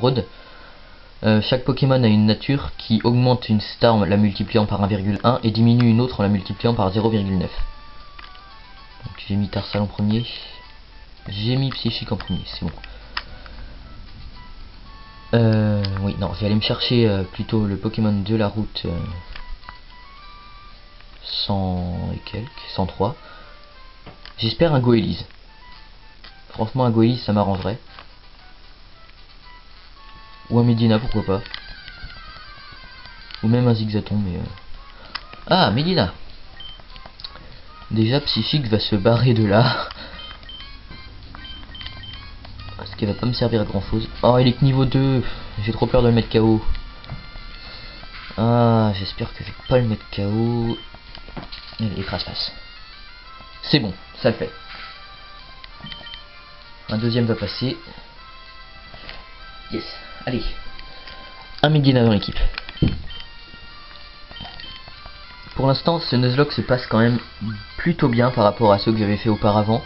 Road. Chaque Pokémon a une nature qui augmente une stat en la multipliant par 1,1 et diminue une autre en la multipliant par 0,9. Donc j'ai mis Tarsal en premier. J'ai mis Psychique en premier, c'est bon. Oui, non, je vais aller me chercher plutôt le Pokémon de la route 100 et quelques, 103. J'espère un Goélise. Franchement, un Goélise, ça m'arrangerait. Ou un Medina, pourquoi pas. Ou même un Zigzaton, mais... Ah, Medina. Déjà, Psychique va se barrer de là. Parce qu'elle va pas me servir à grand chose. Oh, il est que niveau 2. J'ai trop peur de le mettre KO. Ah, j'espère que je vais pas le mettre KO. Allez, écrase-passe. C'est bon, ça le fait. Un deuxième va passer. Yes, allez. Un Medina dans l'équipe. Pour l'instant, ce Nuzlocke se passe quand même plutôt bien par rapport à ceux que j'avais fait auparavant.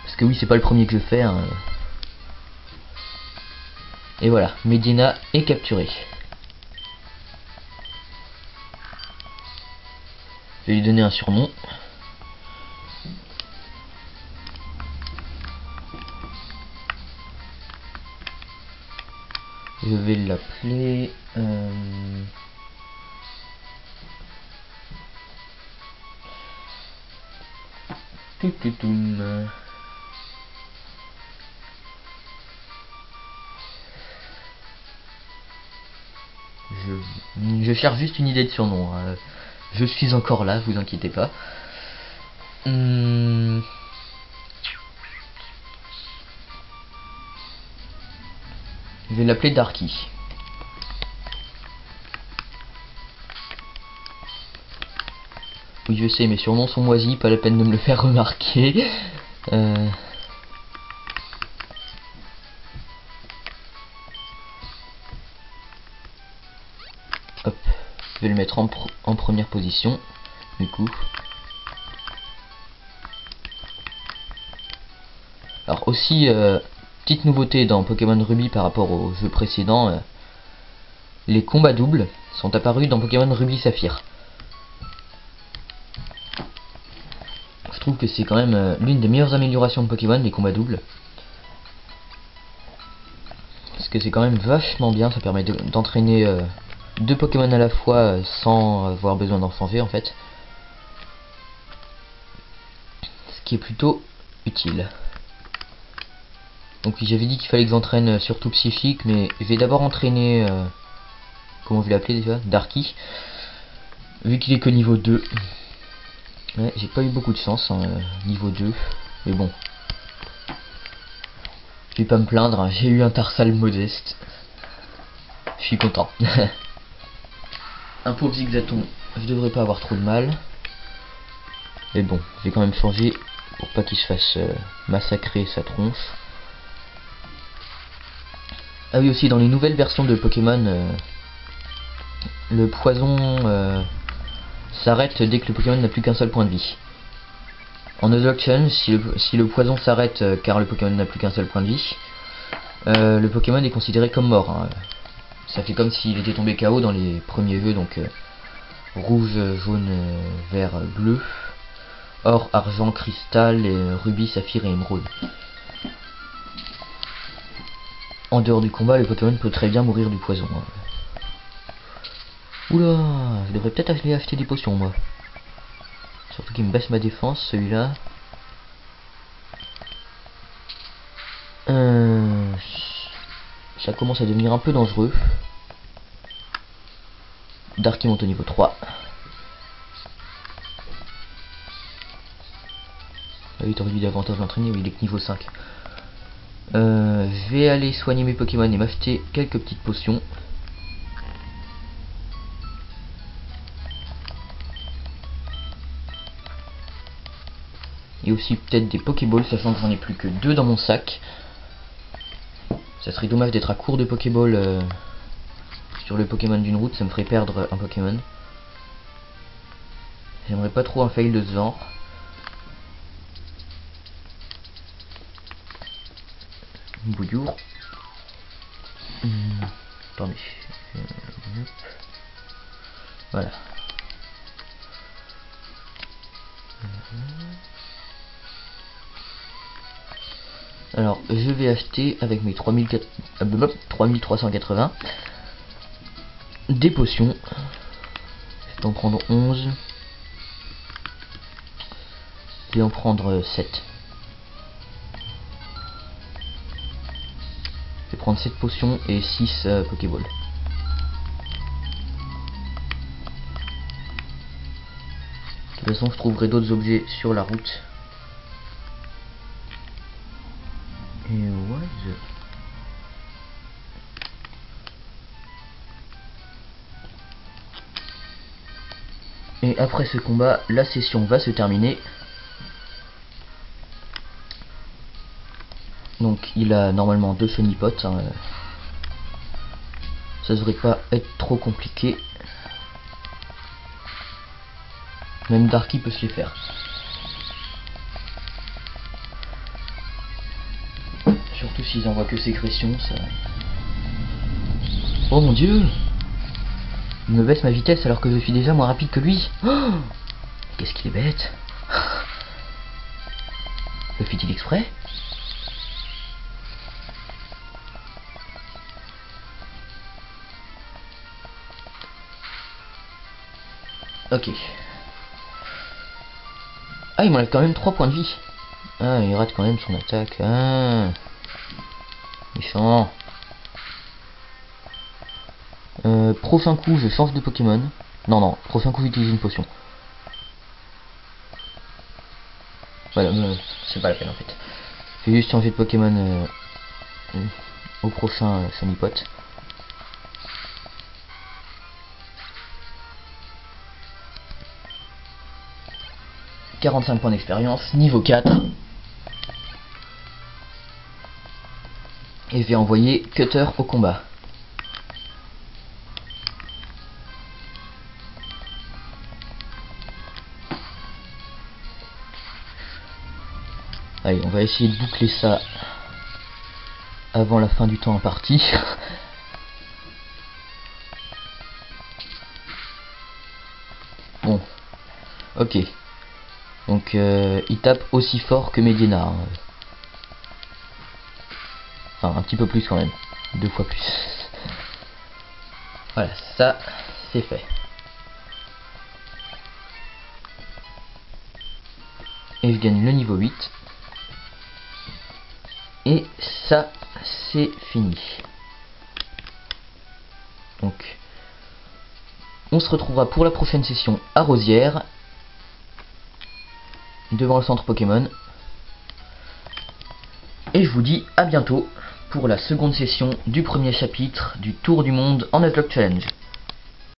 Parce que oui, c'est pas le premier que je fais. Hein. Et voilà, Medina est capturé. Je vais lui donner un surnom. Je vais l'appeler... Je cherche juste une idée de surnom. Hein. Je suis encore là, vous inquiétez pas. Je vais l'appeler Darky. Oui, je sais, mes surnoms sont moisis, pas la peine de me le faire remarquer. Hop, je vais le mettre en première position, du coup. Alors aussi, petite nouveauté dans Pokémon Ruby par rapport au jeu précédent, les combats doubles sont apparus dans Pokémon Ruby Saphir. Je trouve que c'est quand même l'une des meilleures améliorations de Pokémon, les combats doubles. Parce que c'est quand même vachement bien, ça permet d'entraîner deux Pokémon à la fois sans avoir besoin d'en changer en fait. Ce qui est plutôt utile. Donc j'avais dit qu'il fallait que j'entraîne surtout Psychique, mais je vais d'abord entraîner... comment je vais l'appeler déjà, Darky. Vu qu'il est que niveau 2. Ouais, j'ai pas eu beaucoup de chance, hein, niveau 2. Mais bon. Je vais pas me plaindre, hein, j'ai eu un Tarsal modeste. Je suis content. Un pauvre Zigzaton, je devrais pas avoir trop de mal. Mais bon, je vais quand même changer pour pas qu'il se fasse massacrer sa tronche. Ah oui, aussi dans les nouvelles versions de Pokémon, le poison s'arrête dès que le Pokémon n'a plus qu'un seul point de vie. En Nuzlocke, si le poison s'arrête car le Pokémon n'a plus qu'un seul point de vie, le Pokémon est considéré comme mort. Hein. Ça fait comme s'il était tombé KO dans les premiers jeux, donc rouge, jaune, vert, bleu, or, argent, cristal, rubis, saphir et émeraude. En dehors du combat, le Pokémon peut très bien mourir du poison. Hein. Oula, je devrais peut-être aller acheter des potions moi. Surtout qu'il me baisse ma défense celui-là. Ça commence à devenir un peu dangereux. Darky monte au niveau 3. Ah oui, t'aurais dû davantage l'entraîner, oui, il est que niveau 5. Je vais aller soigner mes Pokémon et m'acheter quelques petites potions. Et aussi peut-être des Pokéballs, sachant que j'en ai plus que 2 dans mon sac. Ça serait dommage d'être à court de Pokéballs sur le Pokémon d'une route, ça me ferait perdre un Pokémon. J'aimerais pas trop un fail de ce genre. Bouillour. Attendez. Voilà. Alors, je vais acheter avec mes 3380 des potions. Je vais en prendre 11. Je vais en prendre 7. Je vais prendre 7 potions et 6 Pokéballs. De toute façon, je trouverai d'autres objets sur la route. Et what Et après ce combat, la session va se terminer. Donc il a normalement 2 Sonipotes. Hein. Ça devrait pas être trop compliqué. Même Darky peut se les faire. Surtout s'ils envoient que sécrétion, ça... Oh mon dieu! Il me baisse ma vitesse alors que je suis déjà moins rapide que lui. Oh, qu'est-ce qu'il est bête. Le fit-il exprès? Ok. Ah, il m'enlève quand même 3 points de vie. Ah, il rate quand même son attaque. Ah, méchant. Prochain coup, je change de Pokémon. Non, prochain coup, j'utilise une potion. Voilà, c'est pas la peine en fait. Je vais juste changer de Pokémon au prochain Sonipote. « 45 points d'expérience, niveau 4. Et je vais envoyer Cutter au combat. Allez, on va essayer de boucler ça avant la fin du temps imparti. Bon, ok. Donc il tape aussi fort que Medina. Hein. Enfin, un petit peu plus quand même. 2 fois plus. Voilà, ça, c'est fait. Et je gagne le niveau 8. Et ça, c'est fini. Donc, on se retrouvera pour la prochaine session à Rosières, devant le centre Pokémon. Et je vous dis à bientôt pour la seconde session du premier chapitre du Tour du Monde en Nuzlocke Challenge.